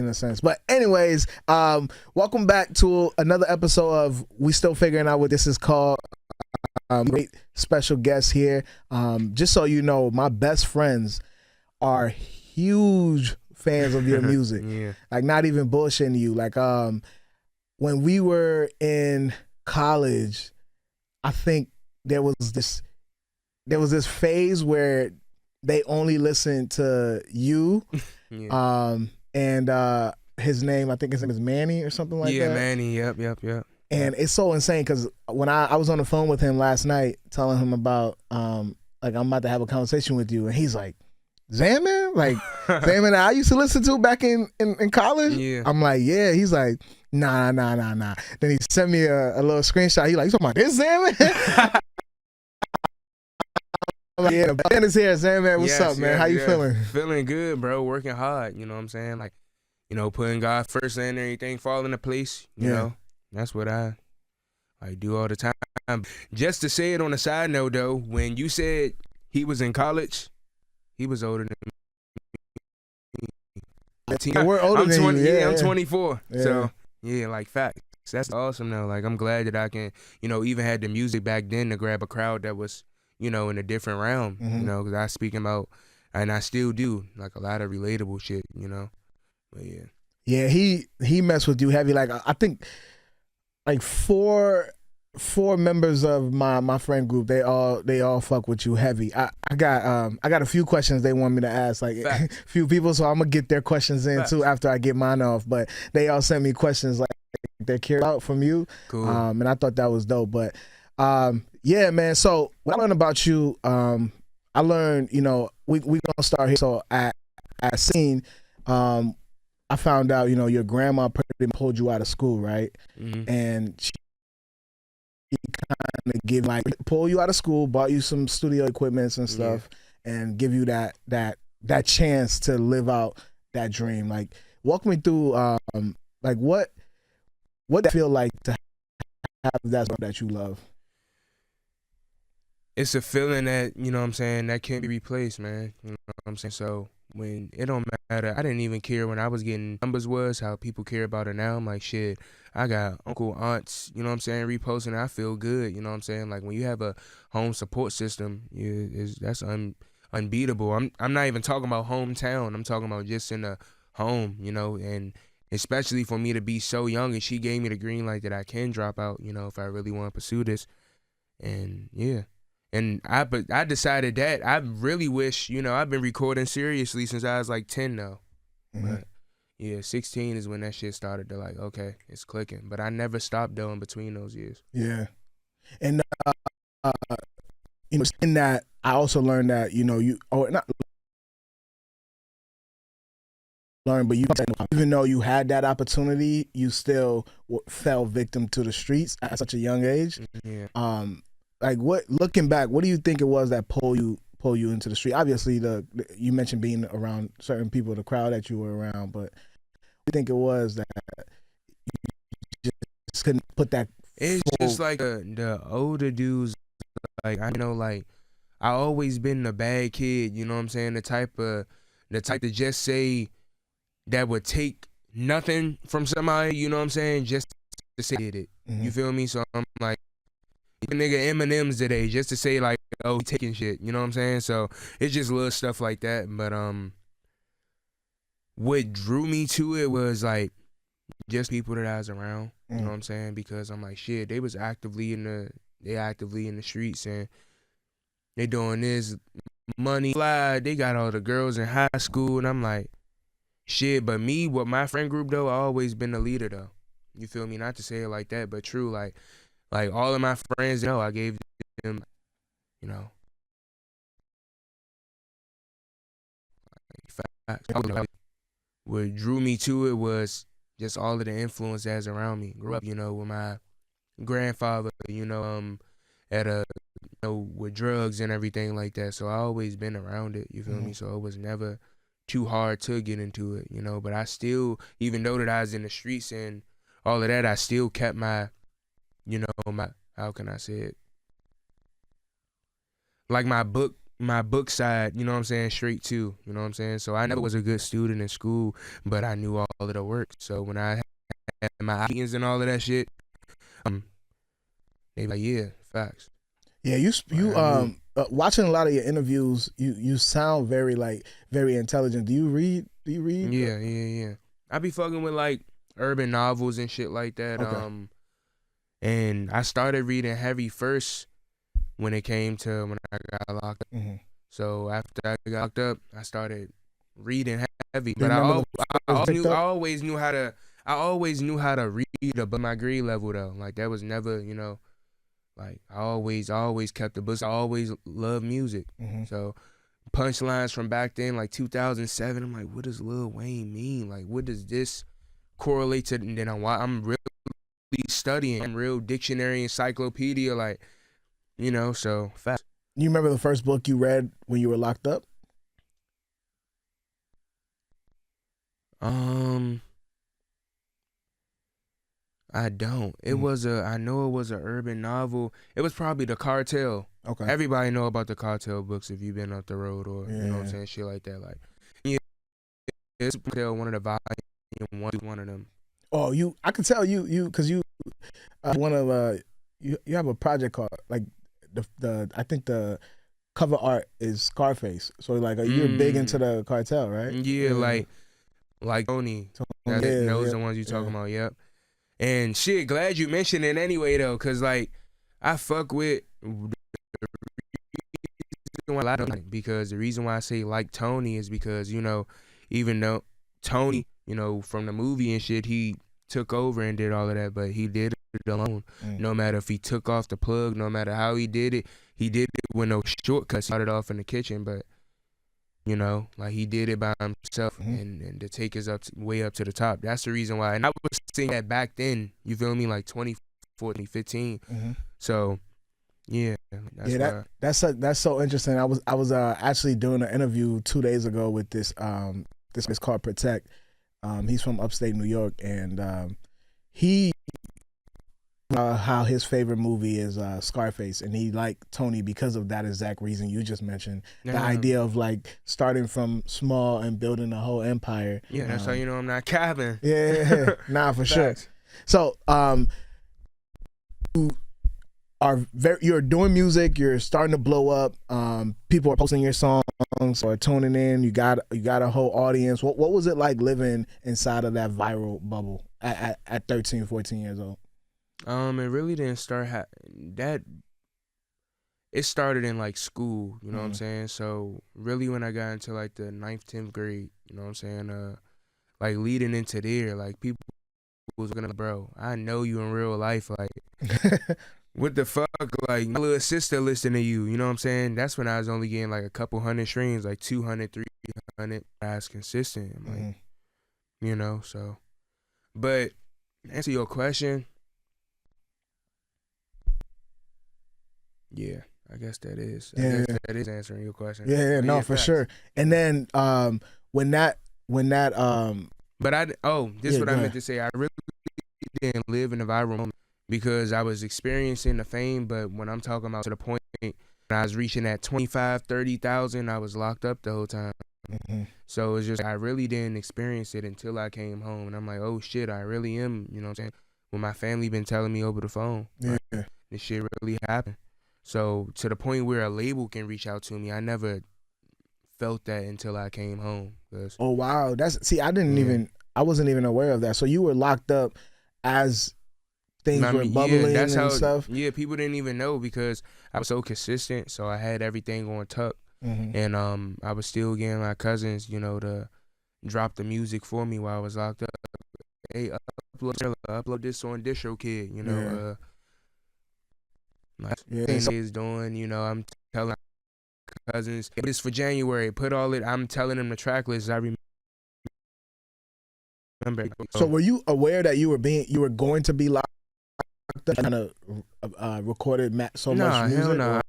in a sense. But anyways, welcome back to another episode of We Still Figuring Out What This Is Called. Great special guest here. Just so you know, my best friends are huge fans of your music. Yeah. Like, not even bullshitting you. Like, when we were in college, I think there was this phase where they only listened to you. Yeah. And his name is Manny or something like that. Yeah, Manny. Yep. And it's so insane because when I was on the phone with him last night telling him about like, I'm about to have a conversation with you, and he's like, XanMan? Like, XanMan I used to listen to back in college? Yeah. I'm like, yeah. He's like, nah. Then he sent me a little screenshot. He like, you talking about this XanMan? I'm like, yeah, the band is here, XanMan. What's up, man? How you feeling? Feeling good, bro. Working hard. You know what I'm saying? Like, you know, putting God first and everything fall into place. You know, that's what I do all the time. Just to say it on a side note, though, when you said he was in college, he was older than me. We're older than 20, you. I'm 24. Yeah. So, yeah, like, facts. That's awesome, though. Like, I'm glad that I can, you know, even had the music back then to grab a crowd that was, you know, in a different realm, you know, because I speak about, and I still do, like, a lot of relatable shit, you know. But, yeah. Yeah, he messed with you heavy. Like, I think, like, four members of my friend group, they all fuck with you heavy. I got a few questions they want me to ask, like a few people, so I'm gonna get their questions in too after I get mine off. But they all sent me questions like they're curious about from you. Cool. And I thought that was dope. But yeah, man. So what I learned about you, I learned, you know, we gonna start here. So at Scene, I found out, you know, your grandma pretty much pulled you out of school, right? Mm-hmm. And she kind of give, like, pull you out of school, bought you some studio equipments and stuff, and give you that chance to live out that dream. Like, walk me through, like, what it feel like to have that you love? It's a feeling that, you know what I'm saying, that can't be replaced, man. You know what I'm saying? So when it don't matter, I didn't even care when I was getting numbers was how people care about it now. I'm like, shit, I got uncle, aunts, you know what I'm saying, reposting. I feel good, you know what I'm saying? Like, when you have a home support system, that's unbeatable. I'm not even talking about hometown. I'm talking about just in a home, you know, and especially for me to be so young, and she gave me the green light that I can drop out, you know, if I really want to pursue this. And yeah. And I decided that I really wish, you know, I've been recording seriously since I was like 10 now. But yeah, 16 is when that shit started to, like, okay, it's clicking. But I never stopped though in between those years. Yeah. And you know, in that, I also learned that, you know, but even though you had that opportunity, you still fell victim to the streets at such a young age. Yeah. Like, looking back, what do you think it was that pull you into the street? Obviously, you mentioned being around certain people, the crowd that you were around, but what do you think it was that you just couldn't put that? It's just like the older dudes. Like, I know, like, I always been the bad kid. You know what I'm saying? The type to just say that would take nothing from somebody. You know what I'm saying? Just to say it. You feel me? So I'm like, nigga Eminem's today, just to say, like, oh, taking shit, you know what I'm saying? So it's just little stuff like that. But what drew me to it was, like, just people that I was around, you know what I'm saying? Because I'm like, shit, they was actively in the streets, and they doing this money fly. They got all the girls in high school, and I'm like, shit. But me, with my friend group though, I always been the leader though. You feel me? Not to say it like that, but true. Like all of my friends, you know, I gave them, you know, facts. What drew me to it was just all of the influence that's around me. Grew up, you know, with my grandfather, you know, at a, you know, with drugs and everything like that. So I always been around it. You feel me? So it was never too hard to get into it, you know. But I still, even though that I was in the streets and all of that, I still kept my, you know, my, how can I say it? Like my book my book side, you know what I'm saying, straight too. You know what I'm saying? So I never was a good student in school, but I knew all of the work. So when I had my meetings and all of that shit, um, they be like, yeah, facts. Yeah, you I knew. watching a lot of your interviews, you sound very very intelligent. Do you read? Do you read? Yeah. I be fucking with like urban novels and shit like that. Okay. And I started reading heavy first when it came to when I got locked up. Mm-hmm. So after I got locked up, I started reading heavy. Do you But remember the first picked I up? always knew how to read above my grade level though. Like that was never, like I always kept the books. I always loved music. Mm-hmm. So punchlines from back then, like 2007, I'm like, what does Lil Wayne mean? Like, what does this correlate to? And then I'm really studying. I'm real dictionary, encyclopedia, like, so fast. You remember the first book you read when you were locked up? I don't. I know it was an urban novel. It was probably The Cartel. Okay. Everybody know about the Cartel books if you've been up the road or, you know what I'm Yeah. saying, shit like that. Like, yeah, it's one of the volume one of them. Oh, I can tell you because you one of you have a project called like the I think the cover art is Scarface. So like you're big into the cartel, right? Yeah, like Tony. Yeah, Knows the ones you talking about. Yep. And shit, glad you mentioned it anyway though, cause like I fuck with because the reason why I say like Tony is because even though Tony, from the movie and shit, he took over and did all of that, but he did it alone. No matter if he took off the plug, no matter how he did it with no shortcuts. He started off in the kitchen, but like he did it by himself, and to take us way up to the top. That's the reason why. And I was saying that back then, you feel me, like 2014, 15. So yeah, that's so interesting. I was actually doing an interview 2 days ago with this is called Protect. He's from upstate New York, and he how his favorite movie is Scarface, and he liked Tony because of that exact reason you just mentioned. The idea of like starting from small and building a whole empire. Yeah, that's how I'm not capping. Yeah, nah, for sure. So, you're doing music, you're starting to blow up. People are posting your songs or tuning in. You got a whole audience. What was it like living inside of that viral bubble at 13, 14 years old? It really didn't start that. It started in like school, you know what I'm saying? So really when I got into like the 9th, 10th grade, you know what I'm saying? Like leading into there, like people was gonna, bro, I know you in real life, like what the fuck, like my little sister listening to you know what I'm saying? That's when I was only getting like a couple hundred streams, like 200, 300, as consistent, like, so. But to answer your question, yeah, I guess that is. I guess that is answering your question. Yeah, no, for sure. And then when that But this is what I meant to say. I really didn't live in the viral moment because I was experiencing the fame, but when I'm talking about to the point when I was reaching that 25, 30,000, I was locked up the whole time. So it's just I really didn't experience it until I came home, and I'm like, oh shit, I really am, you know what I'm saying? When my family been telling me over the phone, like, this shit really happened. So to the point where a label can reach out to me, I never felt that until I came home. Oh wow, I wasn't even aware of that. So you were locked up as things were bubbling and stuff. Yeah, people didn't even know because I was so consistent. So I had everything on tuck, and I was still getting my cousins, to drop the music for me while I was locked up. Hey, upload this on DistroKid, is doing, I'm telling my cousins, hey, this for January, I'm telling them the track list. I remember. So were you aware that you were going to be locked up, kind of recorded so much music? Hell nah.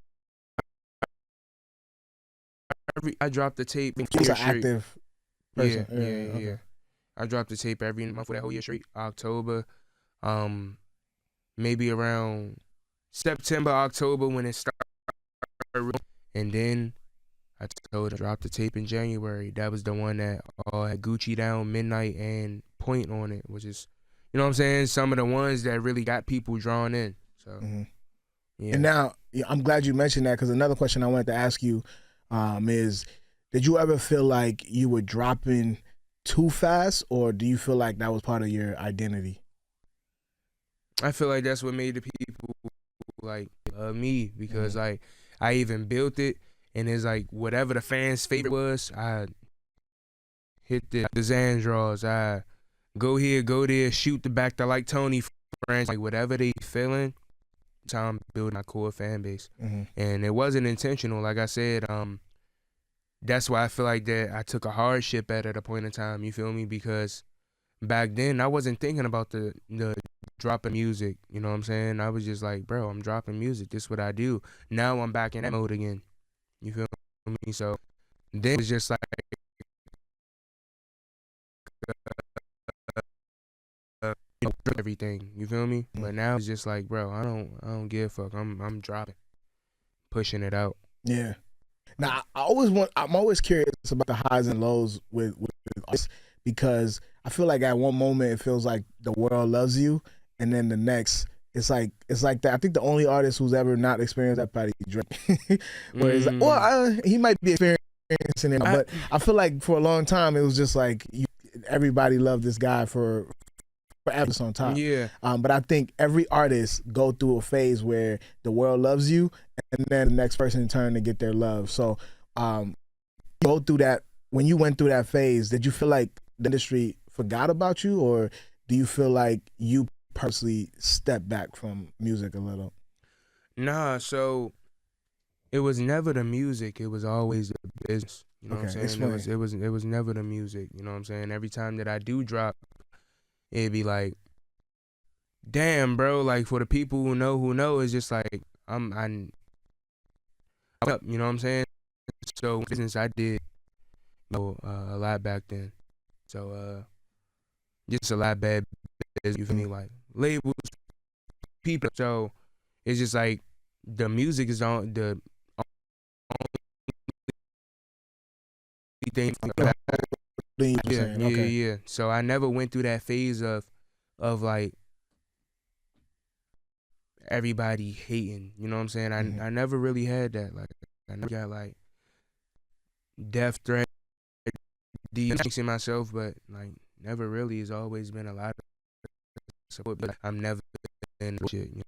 I dropped the tape. He's an active person. Yeah. Okay. I dropped the tape every month for that whole year straight. October, maybe around September, October when it started, and then I told him drop the tape in January. That was the one that all had Gucci Down, Midnight, and Point on it, which is, you know what I'm saying, some of the ones that really got people drawn in. So Mm-hmm. yeah. And now, I'm glad you mentioned that, because another question I wanted to ask you is, did you ever feel like you were dropping too fast, or do you feel like that was part of your identity? I feel like that's what made the people like me, because like I even built it, and it's like whatever the fans' favorite was, I hit the Xan draws, I go here, go there, shoot the back to like Tony friends, like whatever they feeling. Time building my core fan base, and it wasn't intentional. Like I said, that's why I feel like that I took a hardship at a point in time. You feel me? Because back then I wasn't thinking about the dropping music. You know what I'm saying? I was just like, bro, I'm dropping music. This is what I do. Now I'm back in that mode again. You feel me? So then it was just like everything. You feel me? But now it's just like, bro, I don't give a fuck. I'm dropping, pushing it out. Yeah. Now, I'm always curious about the highs and lows with artists, because I feel like at one moment it feels like the world loves you, and then the next it's like that. I think the only artist who's ever not experienced that probably Drake, where it's like, well, he might be experiencing it, but I feel like for a long time it was just like everybody loved this guy for forever on top. Yeah. But I think every artist go through a phase where the world loves you, and then the next person in turn to get their love. So go through that. When you went through that phase, did you feel like the industry forgot about you, or do you feel like you personally stepped back from music a little? Nah, so it was never the music, it was always the business. You know what I'm saying? Explain. It was never the music, you know what I'm saying? Every time that I do drop, it'd be like, damn, bro, like for the people who know, it's just like I'm up, you know what I'm saying? So business I did, a lot back then. So just a lot bad business, you feel me? Like labels, people. So it's just like the music is on the only thing. Yeah. So I never went through that phase of like everybody hating. You know what I'm saying? I never really had that. Like I never got like death threat, jinxing myself, but like never really. It's always been a lot of support. But I'm never in shit. You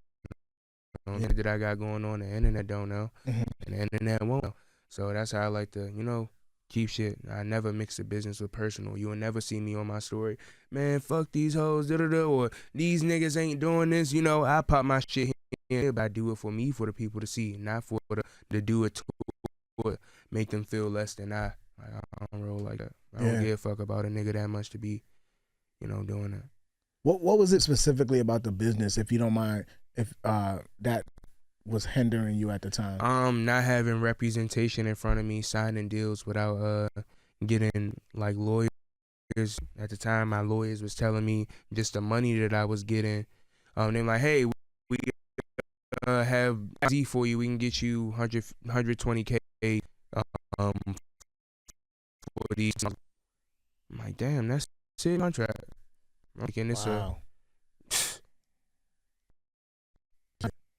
know that I got going on. The internet don't know, and the internet won't know. So that's how I like to, keep shit. I never mix the business with personal. You will never see me on my story, man, fuck these hoes, or these niggas ain't doing this. I pop my shit here, but I do it for me, for the people to see, not for to do it to make them feel less than I. Like, I don't roll like that. I don't give a fuck about a nigga that much to be, doing that. What was it specifically about the business, if you don't mind, if that was hindering you at the time? Not having representation in front of me, signing deals without getting like lawyers. At the time, my lawyers was telling me just the money that I was getting. They're like, hey, we have Z for you. We can get you 120K for these. I'm like, damn, that's a contract. I'm making this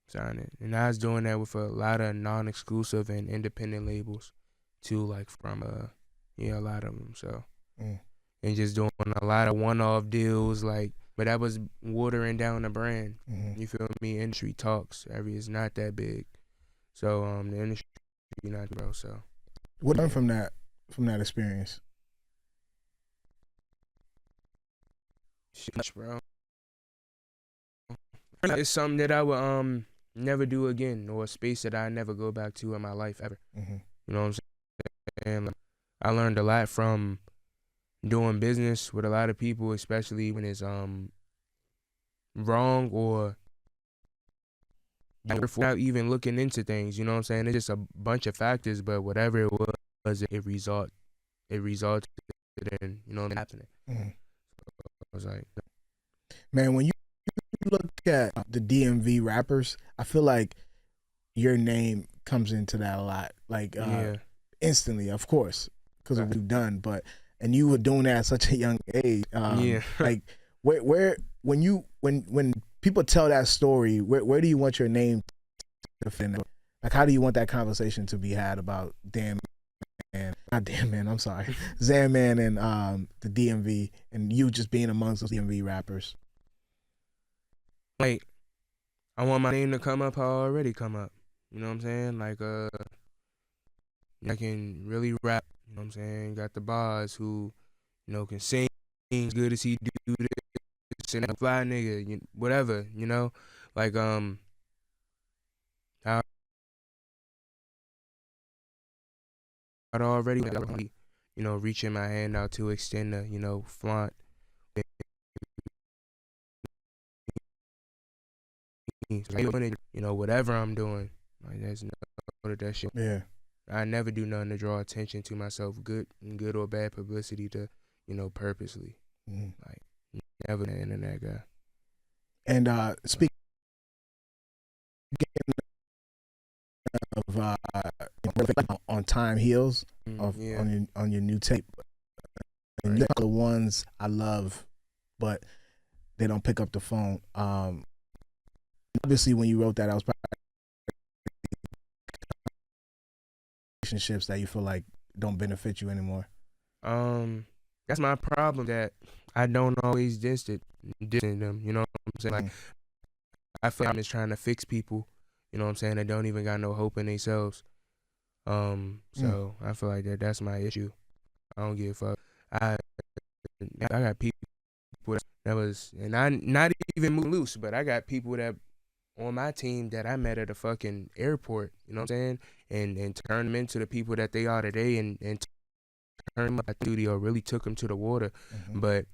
sign it. And I was doing that with a lot of non-exclusive and independent labels too, like from a lot of them. So and just doing a lot of one-off deals, like, but that was watering down the brand. You feel me? Industry talks. It's not that big. So the industry not, bro. So what learned from that experience? Shit, bro. It's something that I would never do again, or a space that I never go back to in my life ever. You know what I'm saying? Like, I learned a lot from doing business with a lot of people, especially when it's wrong or without even looking into things. You know what I'm saying? It's just a bunch of factors, but whatever it was, it resulted in happening. So I was like, man, when you look at the DMV rappers, I feel like your name comes into that a lot. Like instantly, of course, because of what you've done. But and you were doing that at such a young age. Yeah. Like where when people tell that story, where do you want your name to fit in? Like how do you want that conversation to be had about not Damn Man, I'm sorry, XanMan and the DMV and you just being amongst those DMV rappers? Like, I want my name to come up how I already come up. You know what I'm saying? Like, I can really rap. You know what I'm saying? Got the bars who, can sing as good as he do this and that fly nigga, whatever. Like I already, reaching my hand out to extend the, flaunt. Whatever I'm doing, like that's no that shit. Yeah. I never do nothing to draw attention to myself, good or bad publicity to, purposely. Like never the internet guy. And speaking of on Time Heals on your new tape, and right. The ones I love, but they don't pick up the phone. Obviously, when you wrote that, I was probably relationships that you feel like don't benefit you anymore. That's my problem, that I don't always distance them. You know what I'm saying? Like I feel like I'm just trying to fix people. You know what I'm saying? That don't even got no hope in themselves. So I feel like that's my issue. I don't give a fuck. I got people that was, and I not even move loose, but I got people that on my team that I met at a fucking airport, you know what I'm saying? And turn them into the people that they are today and turn them up at the studio, really took them to the water. But,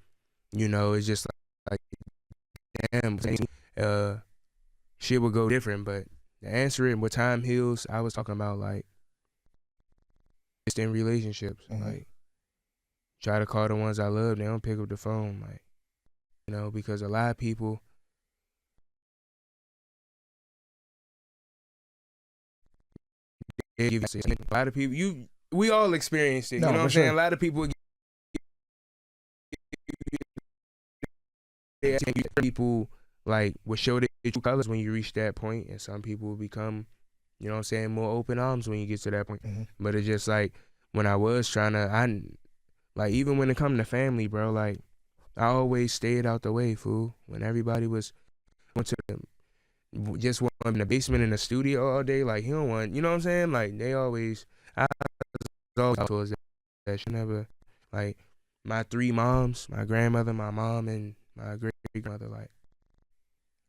it's just like damn, shit would go different. But the answer is, with Time Heals, I was talking about like distant relationships. Like, try to call the ones I love, they don't pick up the phone. Like, because a lot of people, a lot of people, we all experienced it. No, you know what I'm saying? A lot of people like will show their true colors when you reach that point, and some people will become, you know what I'm saying, more open arms when you get to that point. But it's just like when I was trying to, like even when it come to family, bro, like I always stayed out the way, fool. When everybody was went to just want in the basement in the studio all day, like he don't want, you know what I'm saying? Like they always, I was always towards that. She never, like my three moms, my grandmother, my mom, and my great grandmother, like.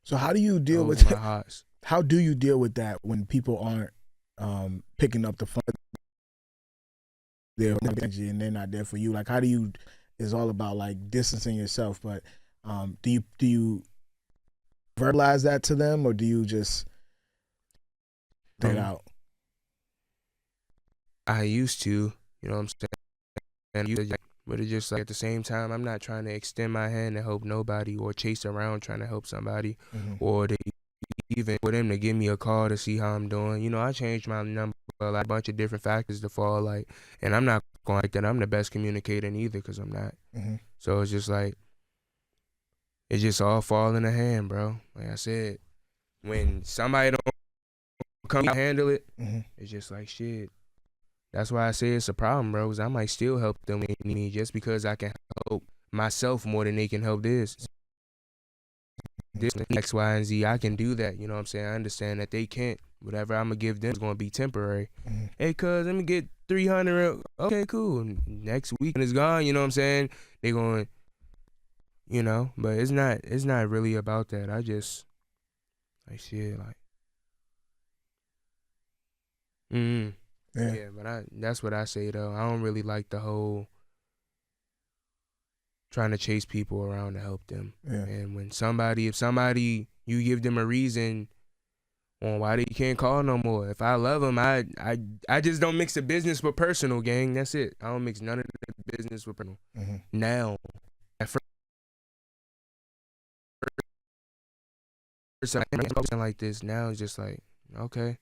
So how do you deal with my hearts? How do you deal with that when people aren't picking up the phone? They're and they're not there for you. Like how do you? It's all about like distancing yourself, but do you verbalize that to them, or do you just get out? I used to, you know what I'm saying, but it's just like at the same time, I'm not trying to extend my hand to help nobody or chase around trying to help somebody, or to even for them to give me a call to see how I'm doing. I changed my number a bunch of different factors to fall like, and I'm not going like that. I'm the best communicator either, because I'm not. So it's just like, it just all fall in the hand, bro. Like I said, when somebody don't come handle it, it's just like shit. That's why I say it's a problem, bro, because I might still help them just because I can help myself more than they can help this X, Y, and Z. I can do that, you know what I'm saying? I understand that they can't. Whatever I'm going to give them is going to be temporary. Hey, cuz, let me get 300. Okay, cool. Next week when it's gone, you know what I'm saying? They going, but it's not really about that. I just, like, shit, like, yeah, but that's what I say, though. I don't really like the whole trying to chase people around to help them. And when if somebody, you give them a reason on why they can't call no more. If I love them, I just don't mix the business with personal, gang. That's it. I don't mix none of the business with personal. Now, at first I'm like this. Now it's just like, okay,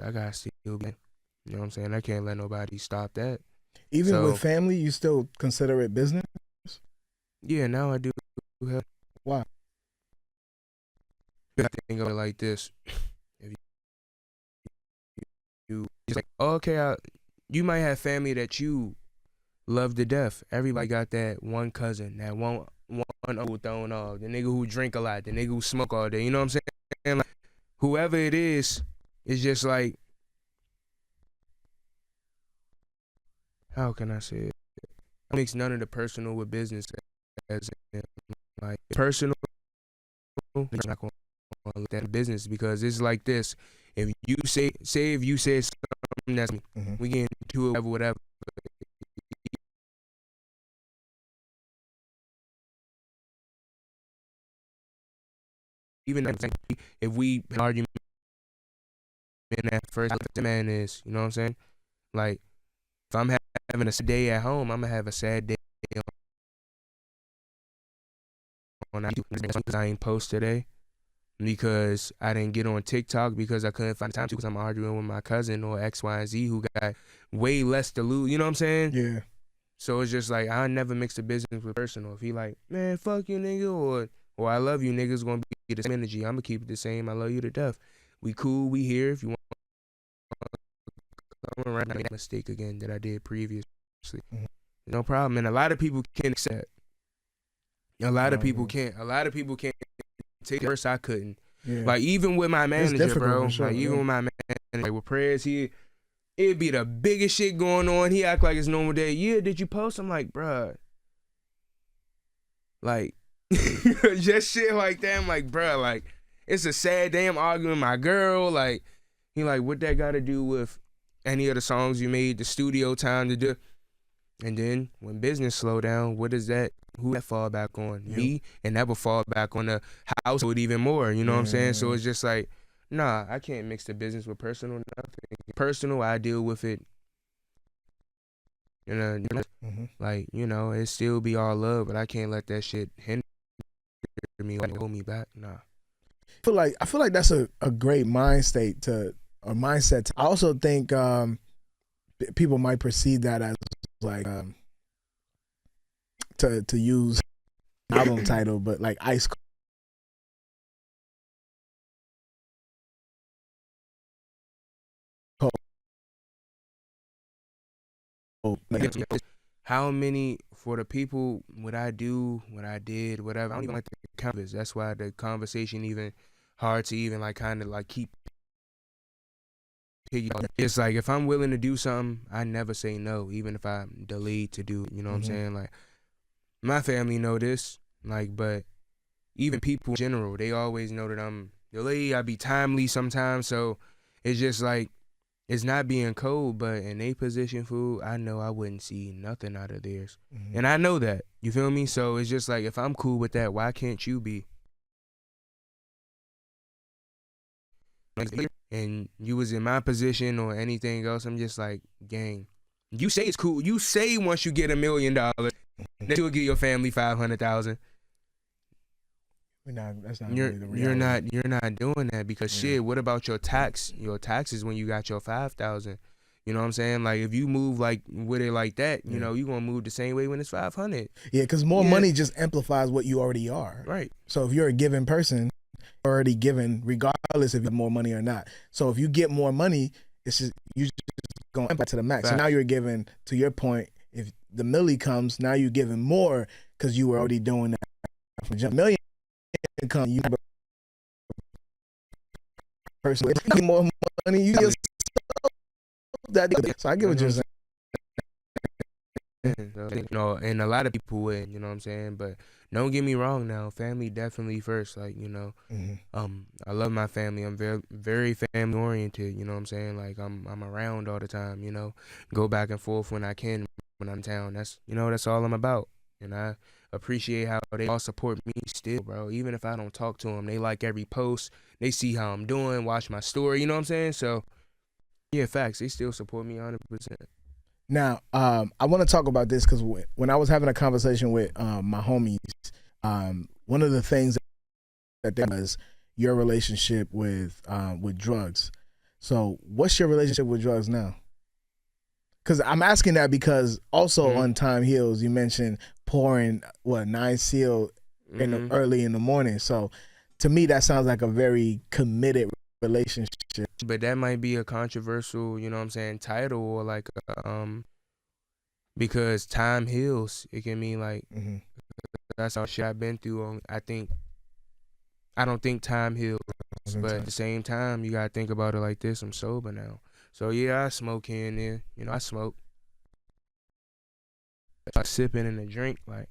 so I gotta still be. You know what I'm saying? I can't let nobody stop that. Even with So family, you still consider it business? yeah, now I do have. Why? I think of it like this: if you it's like, okay, you might have family that you love to death. Everybody got that one cousin, that one uncle thrown off, the nigga who drink a lot, the nigga who smoke all day. You know what I'm saying? Like, whoever it is, it's just like, how can I say it? I mix none of the personal with business. As in, like personal, I'm not gonna look at business because it's like this. If you say if you say something that's we get into it, whatever. Even if we argument at first, the man is, you know what I'm saying? Like, if I'm having a sad day at home, I'm gonna have a sad day on because I ain't post today because I didn't get on TikTok because I couldn't find the time to because I'm arguing with my cousin or X, Y, and Z who got way less to lose. You know what I'm saying? Yeah. So it's just like I never mix the business with personal. If he like, man, fuck you, nigga, or I love you, nigga's gonna be the same energy. I'm gonna keep it the same. I love you to death. We cool. We here. If you want to come around, I made a mistake again that I did previously. No problem. And a lot of people can't accept. A lot of people can't. A lot of people can't take it. First, I couldn't. Yeah. Like even with my manager, bro. Sure, like even with my manager, like with prayers, it'd be the biggest shit going on. He act like it's normal day. Yeah, did you post? I'm like, bruh. Like, just shit like that. I'm like, bruh, like, it's a sad day. I'm arguing with my girl. Like, he like, what that got to do with any of the songs you made, the studio time to do? And then when business slow down, what is that? Who that fall back on? Yep. Me, and that will fall back on the household even more. You know what I'm saying? So it's just like, nah, I can't mix the business with personal. Nothing personal, I deal with it. You know, like it still be all love, but I can't let that shit hinder me or hold me back. Nah. I feel like that's a great mindset to. I also think people might perceive that as like to use album title, but like Ice Cold. How many for the people? What I do, what I did, whatever. I don't even like the canvas. That's why the conversation even hard to even like kind of like keep. It's like if I'm willing to do something, I never say no, even if I'm delayed to do it. You know what I'm saying? Like my family know this, like, but even people in general, they always know that I'm delayed. I be timely sometimes, so it's just like it's not being cold, but in a position, food, I know I wouldn't see nothing out of theirs, and I know that. You feel me? So it's just like if I'm cool with that, why can't you be? And you was in my position or anything else, I'm just like, gang, you say it's cool. You say once you get $1 million, that you'll give your family 500,000. That's not you're really the reality. you're not doing that because shit. What about your taxes when you got your 5,000? You know what I'm saying? Like if you move like with it like that, you know you gonna move the same way when it's 500. Yeah, because more money just amplifies what you already are. Right. So if you're a given person, already given, regardless if you have more money or not. So if you get more money, it's just you just going back to the max. So now you're giving, to your point, if the milli comes, now you're giving more because you were already doing that. For $1 million income, you have a person with more money. You yourself that. So I get what you're saying. And a lot of people would, you know what I'm saying? But don't get me wrong now, family definitely first. Like, I love my family. I'm very, very family oriented, you know what I'm saying? Like I'm around all the time, go back and forth when I can when I'm in town. That's all I'm about. And I appreciate how they all support me still, bro. Even if I don't talk to them, they like every post. They see how I'm doing, watch my story, you know what I'm saying? So, yeah, facts. They still support me 100%. Now, I want to talk about this because when I was having a conversation with my homies, one of the things that there was your relationship with drugs. So, what's your relationship with drugs now? Because I'm asking that because also on Time Heals, you mentioned pouring, 9 Seal early in the morning. So to me, that sounds like a very committed relationship. But that might be a controversial, you know what I'm saying, title, or like, because time heals. It can mean like, that's all shit I've been through. I don't think time heals, but at the same time, you gotta think about it like this. I'm sober now. So yeah, I smoke here and there. You know, I smoke. I sipping in a drink, like,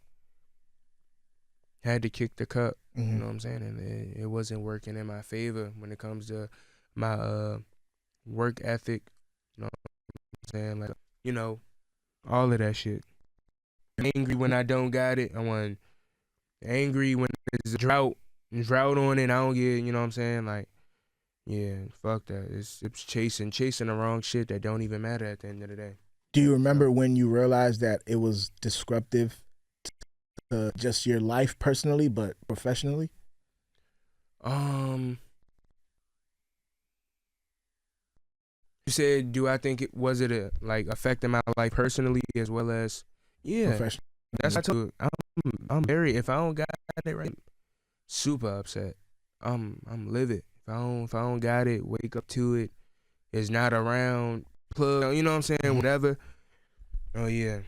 had to kick the cup. You know what I'm saying? And it wasn't working in my favor when it comes to my work ethic. You know what I'm saying? Like, you know, all of that shit. Angry when I don't got it. I'm angry when there's a drought on it. I don't get, you know what I'm saying? Like, yeah, fuck that. It's chasing the wrong shit that don't even matter at the end of the day. Do you remember when you realized that it was disruptive to just your life personally, but professionally? You said, do I think it was like affecting my life personally as well as, yeah, Professionally. that's what I told you. I'm very, if I don't got it right, super upset. I'm livid. If I don't got it, wake up to it. It's not around, plug, you know what I'm saying, whatever. Oh yeah.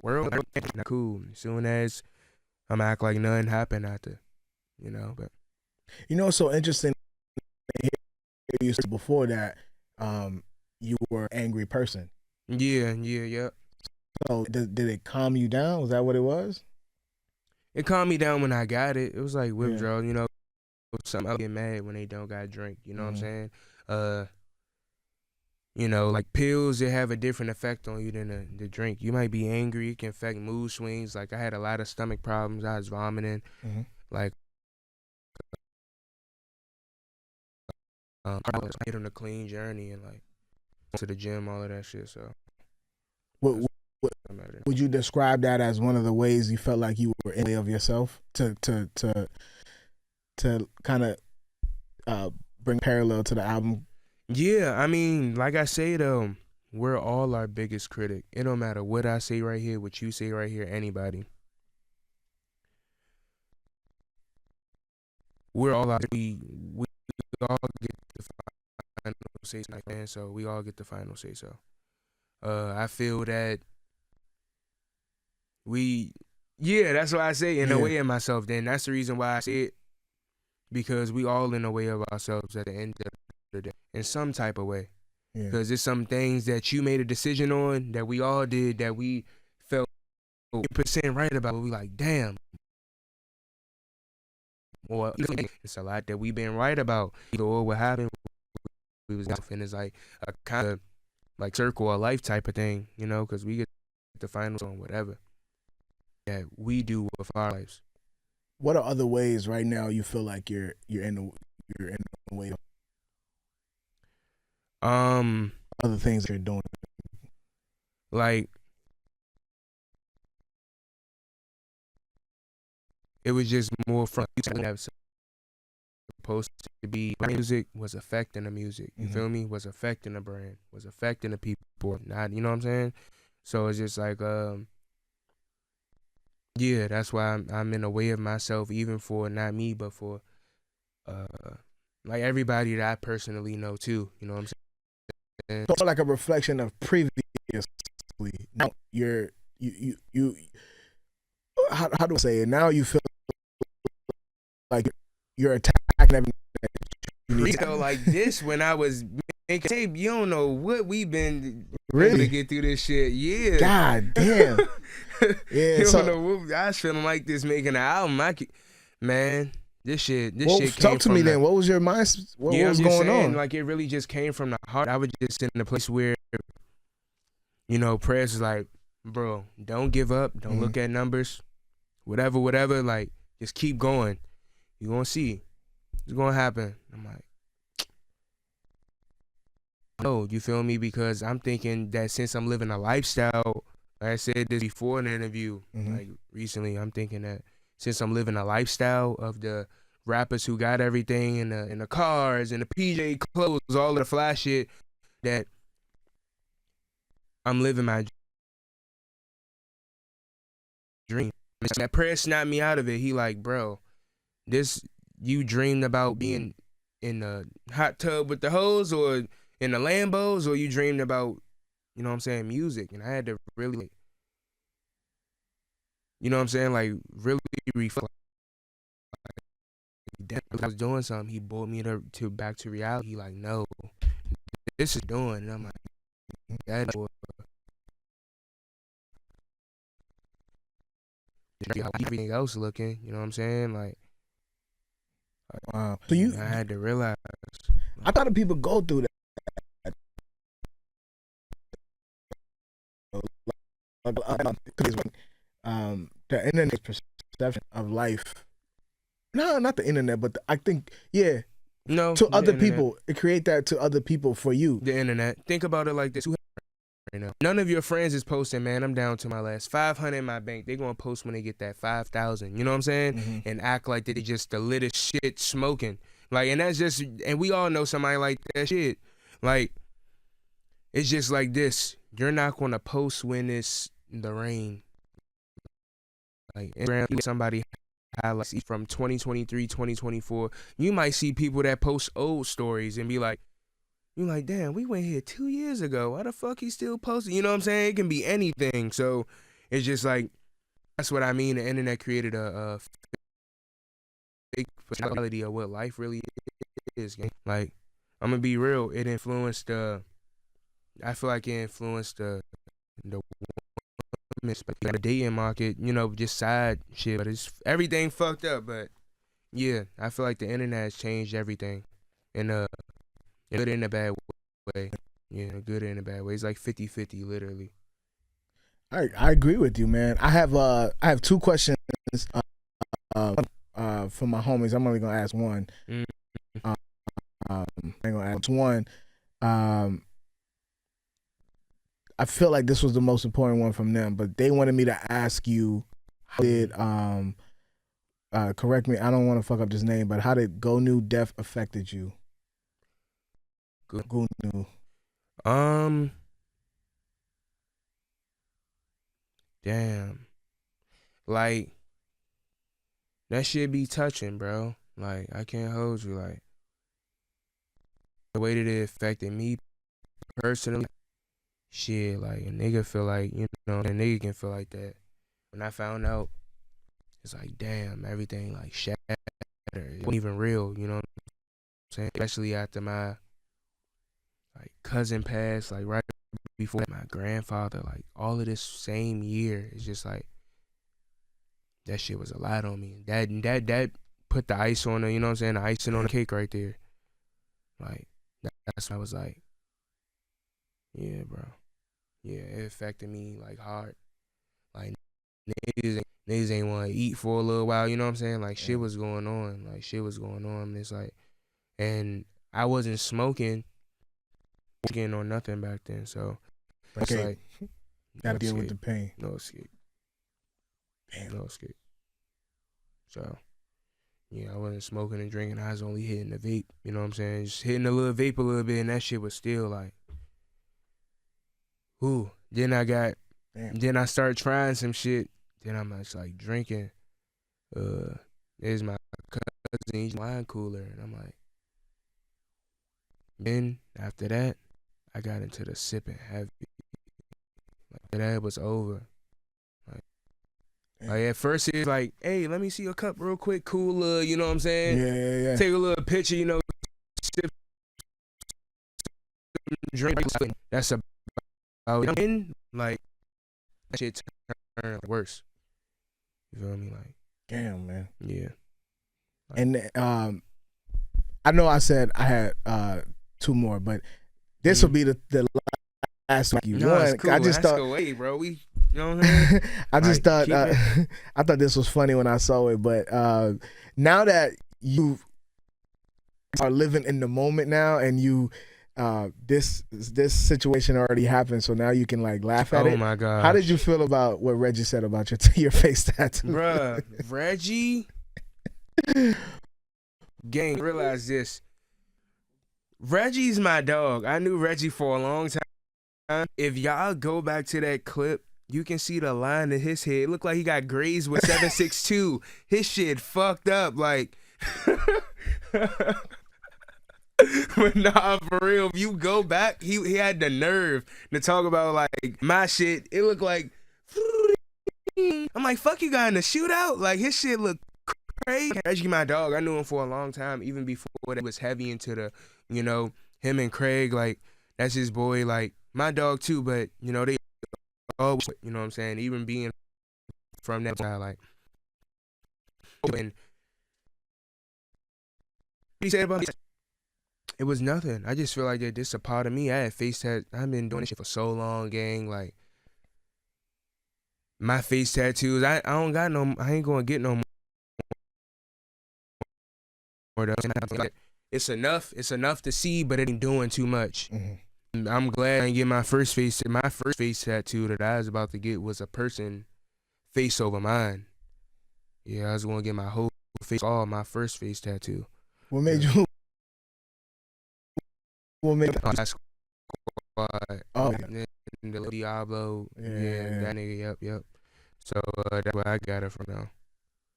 World not cool. As soon as I'm act like nothing happened after, you know, but You know, it's so interesting. You said before that you were an angry person. Yeah. So did it calm you down? Was that what it was? It calmed me down when I got it. It was like withdrawal, you know. Some else get mad when they don't got drink, you know what I'm saying? You know, like pills, they have a different effect on you than the drink. You might be angry, it can affect mood swings. Like I had a lot of stomach problems, I was vomiting. Like I was on a clean journey and like to the gym, all of that shit. So would you describe that as one of the ways you felt like you were in the way of yourself to kind of bring parallel to the album? Yeah, I mean, like I say though, we're all our biggest critic. It don't matter what I say right here, what you say right here, anybody. We're all we all get the final say, man. So we all get the final say. So, I feel that that's what I say in a way of myself. Then that's the reason why I say it, because we all in a way of ourselves at the end of the day, in some type of way. Because there's some things that you made a decision on that we all did that we felt 100% right about. We like, damn. Or it's a lot that we've been right about. Or what happened, we was and it's like a kind of like circle of life type of thing, you know, because we get the finals on whatever that we do with our lives. What are other ways right now you feel like you're in the way of other things that you're doing? Like it was just more from supposed to be music was affecting the music. You feel me? Was affecting the brand, was affecting the people. Not, you know what I'm saying? So it's just like yeah, that's why I'm in a way of myself, even for not me, but for like everybody that I personally know too. You know what I'm saying? So like a reflection of previously. Now you how do I say it? Now you feel like you're attacking everything. So like this, when I was making tape, you don't know what we've been able to get through this shit. Yeah. God damn. Yeah. You don't know what, I was feeling like this making an album. Man, this shit came talk to from me then. What was your mind? What was going on? Like it really just came from the heart. I was just in a place where, you know, prayers is like, bro, don't give up. Don't look at numbers. Whatever. Like, just keep going. You're gonna see. It's gonna happen. I'm like, no, you feel me? Because I'm thinking that since I'm living a lifestyle, like I said this before in an interview, like recently, I'm thinking that since I'm living a lifestyle of the rappers who got everything in the cars and the PJ clothes, all of the fly shit, that I'm living my dream. That prayer snapped me out of it. He like, bro, this, you dreamed about being in the hot tub with the hose or in the Lambos, or you dreamed about, you know what I'm saying, music. And I had to really, like, you know what I'm saying, like really reflect. Like, I was doing something. He brought me to back to reality. He like, no, this is doing. And I'm like, that how everything else looking. You know what I'm saying? Like, wow. So I had to realize. I thought people go through that. The internet's perception of life. No, not the internet, but I think, yeah. No, to other internet. people, it create that to other people for you. The internet. Think about it like this. Right now, none of your friends is posting, man, I'm down to my last 500 in my bank. They gonna post when they get that 5,000. You know what I'm saying? Mm-hmm. And act like they just the littest shit smoking. Like, and that's just, and we all know somebody like that shit. Like, it's just like this. You're not gonna post when it's the rain. Like, Instagram, somebody highlights from 2023, 2024. You might see people that post old stories and be like, you like, damn, we went here 2 years ago. Why the fuck he still posting? You know what I'm saying? It can be anything. So it's just like, that's what I mean. The internet created a fake reality of what life really is. Like, I'm gonna be real. It influenced I feel like it influenced the the dating market. You know, just side shit. But it's everything fucked up. But yeah, I feel like the internet has changed everything. And good and a bad way. Yeah, good and a bad way. It's like 50-50, literally. I agree with you, man. I have two questions for my homies. I'm only gonna ask one. I'm gonna ask one. I feel like this was the most important one from them, but they wanted me to ask you, how did correct me, I don't want to fuck up this name, but how did Go New Death affected you? Go New. Damn. Like, that shit be touching, bro. Like, I can't hold you. Like, the way that it affected me personally, shit, like, a nigga feel like, you know, a nigga can feel like that. When I found out, it's like, damn, everything, like, shattered. It wasn't even real, you know what I'm saying? Especially after my, like, cousin passed, like, right before my grandfather, like, all of this same year. It's just like, that shit was a lot on me. That put the ice on the, you know what I'm saying, the icing on the cake right there. Like, that's when I was like, yeah, bro. Yeah, it affected me, like, hard. Like, niggas ain't want to eat for a little while, you know what I'm saying? Like, shit was going on. Like, shit was going on. And it's like, and I wasn't smoking or nothing back then, so it's like, gotta deal with the pain. No escape. Damn. No escape. So, yeah, I wasn't smoking and drinking. I was only hitting the vape, you know what I'm saying? Just hitting the little vape a little bit, and that shit was still like, ooh. Then I started trying some shit. Then I'm just like drinking. There's my cousin's wine cooler, and I'm like. Then after that, I got into the sipping heavy. Like, that was over. Like, at first it was like, hey, let me see your cup real quick, cool, you know what I'm saying? Yeah. Take a little picture, you know, sip, drink. That's about it. Like, that shit turned worse. You feel me? Like, damn, man. Yeah. Like, and I know I said I had two more, but this will be the last one. No, it's cool. I just thought, away, bro. We, you know what I mean? I just thought I thought this was funny when I saw it, but now that you are living in the moment now, and you this situation already happened, so now you can like laugh at it. Oh my god! How did you feel about what Reggie said about your face tattoo, bruh? Reggie. Gang, realize this. Reggie's my dog. I knew Reggie for a long time. If y'all go back to that clip, you can see the line of his head. It looked like he got grazed with 7.62. His shit fucked up. Like, but nah, for real. If you go back, he had the nerve to talk about like my shit. It looked like I'm like, fuck, you got in the shootout. Like his shit looked crazy. Reggie, my dog. I knew him for a long time, even before that was heavy into the, you know, him and Craig. Like that's his boy. Like my dog too. But you know they always, you know what I'm saying. Even being from that side, like, and he said about it was nothing. I just feel like that this a part of me. I had face tat. I've been doing this shit for so long, gang. Like my face tattoos. I don't got no. I ain't gonna get no more. Though. It's enough. It's enough to see, but it ain't doing too much. Mm-hmm. I'm glad I didn't get my first face. My first face tattoo that I was about to get was a person face over mine. Yeah, I was gonna get my whole face, all my first face tattoo. What made you? What made? Oh, yeah. The Diablo. Yeah, that nigga. Yep. So that's where I got it from now.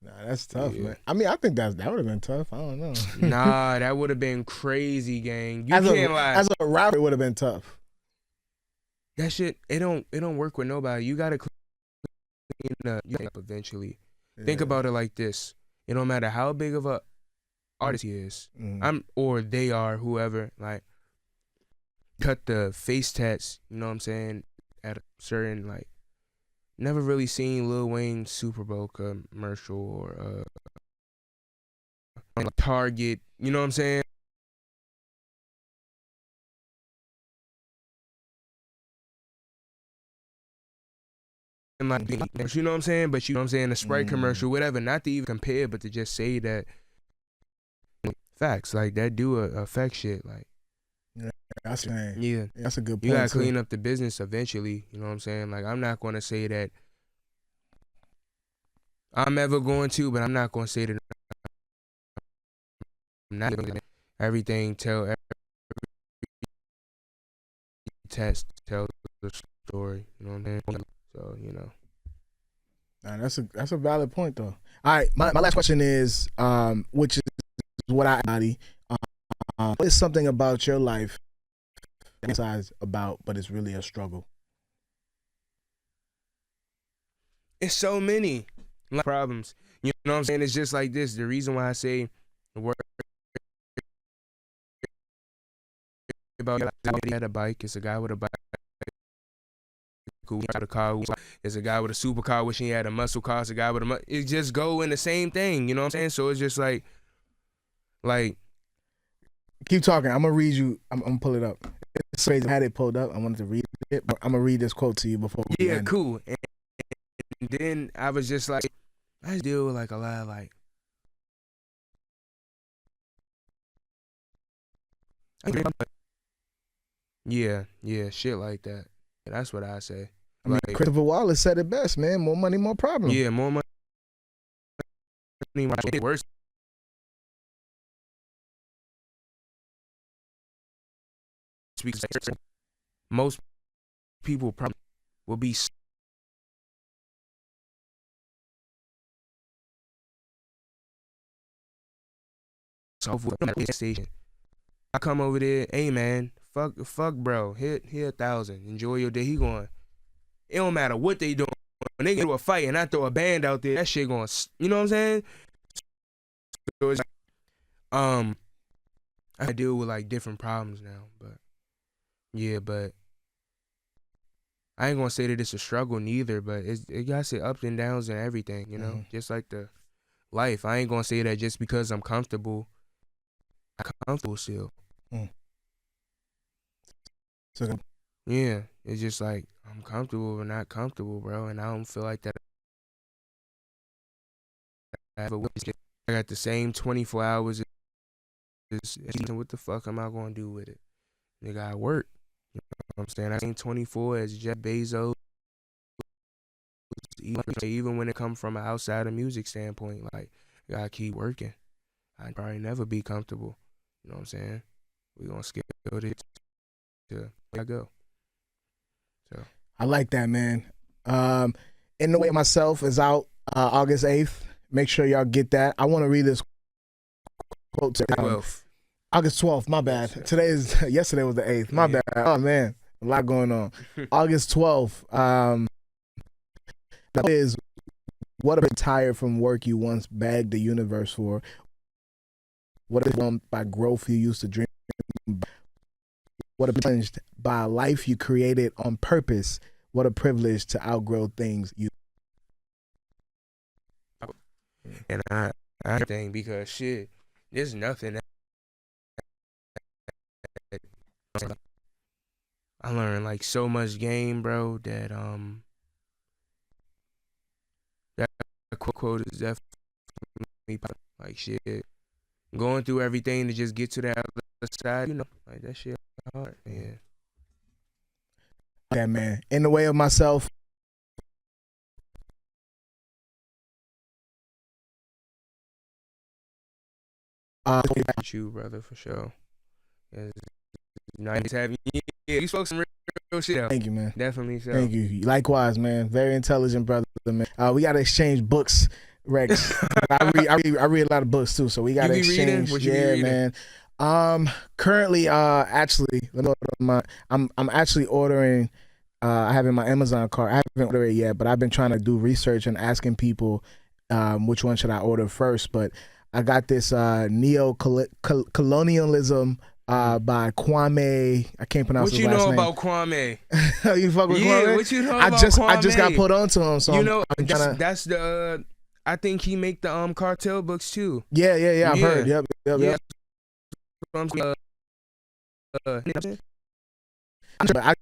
Nah, that's tough, man. I mean, I think that would have been tough. I don't know. Nah, that would have been crazy, gang. You can't lie. As a rapper, it would have been tough. That shit, it don't work with nobody. You gotta clean up eventually. Yeah. Think about it like this. It don't matter how big of a artist he is. Or they are, whoever, like cut the face tats, you know what I'm saying, at a certain, like, never really seen Lil Wayne Super Bowl commercial or Target, you know what I'm saying? And like, you know what I'm saying? But you know what I'm saying, a Sprite commercial, whatever, not to even compare, but to just say that facts, like that do affect shit, like. Yeah, that's saying. Yeah, that's a good point. You gotta clean up the business eventually. You know what I'm saying? Like I'm not gonna say that I'm ever going to, but I'm not gonna say that I'm not. Everything every test tells the story. You know what I'm saying? So you know. Nah, that's a valid point though. All right, my last question is, which is what I body. What is something about your life that about, but it's really a struggle? It's so many problems. You know what I'm saying? It's just like this. The reason why I say the word about he had a bike. It's a guy with a bike. Who had a car. It's a guy with a supercar wishing he had a muscle car. It's a guy with a it just go in the same thing. You know what I'm saying? So it's just like keep talking. I'm gonna read you. I'm gonna pull it up. It's crazy. I had it pulled up. I wanted to read it, but I'm gonna read this quote to you before we end. Cool. And then I was just like, I deal with like a lot of like, yeah, shit like that. That's what I say. I mean, like, Christopher Wallace said it best, man. More money, more problems. Yeah, more money. Worse. Most people probably will be station. I come over there, hey man, fuck bro, hit 1,000, enjoy your day. He going, it don't matter what they doing. When they get into a fight and I throw a band out there, that shit going, you know what I'm saying? So it's like, I deal with like different problems now, but yeah, but I ain't gonna say that it's a struggle neither, but it got its ups and downs and everything, you know, just like the life. I ain't gonna say that just because I'm comfortable still. So, yeah, it's just like I'm comfortable but not comfortable, bro, and I don't feel like that. I got the same 24 hours. What the fuck am I gonna do with it? Nigga, I work. You know what I'm saying? I ain't 24 as Jeff Bezos. Even when it comes from an outside of music standpoint, like, I gotta keep working. I'd probably never be comfortable. You know what I'm saying? We gonna scale it to where I go. So I like that, man. In the Way of Myself is out August 8th. Make sure y'all get that. I want to read this quote. 12th. August 12th, my bad. Yesterday was the 8th. My bad. Oh man, a lot going on. August 12th. That is, what a tired from work you once begged the universe for. What a by growth you used to dream. What a challenged by a life you created on purpose. What a privilege to outgrow things you. And I think because shit, there's nothing that I learned like so much game, bro, that that quote is definitely like shit. Going through everything to just get to that other side, you know, like that shit hard. Yeah. Yeah, man. In the Way of Myself. You, brother, for sure. It's nice having you. Yeah, you spoke some real shit out. Thank you, man. Definitely so. Thank you. Likewise, man. Very intelligent brother, man. We gotta exchange books, Rex. I read a lot of books too, so we gotta exchange. What you be reading? Man. Currently, actually, I'm actually ordering. I have in my Amazon cart. I haven't ordered it yet, but I've been trying to do research and asking people which one should I order first. But I got this neo-colonialism by Kwame. I can't pronounce his last name. What you know about Kwame? You fuck with Kwame? What you know about Kwame? I just got put onto him, so you know that's the. I think he make the cartel books too. Yeah. I've heard. Yep. I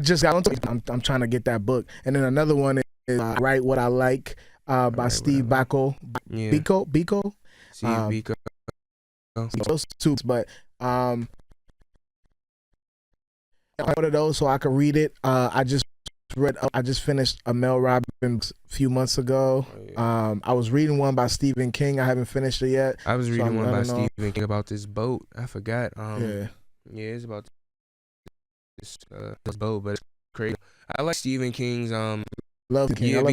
just got onto. I'm trying to get that book, and then another one is Write What I Like by Steve Biko. Yeah. Biko. Steve Biko. Those two, but one of those so I could read it. I just finished a Mel Robbins a few months ago. Oh, yeah. I was reading one by Stephen King. I haven't finished it yet. I was reading one by Stephen King about this boat. I forgot. Yeah, it's about this boat, but it's crazy. I like Stephen King's Love King. Yeah,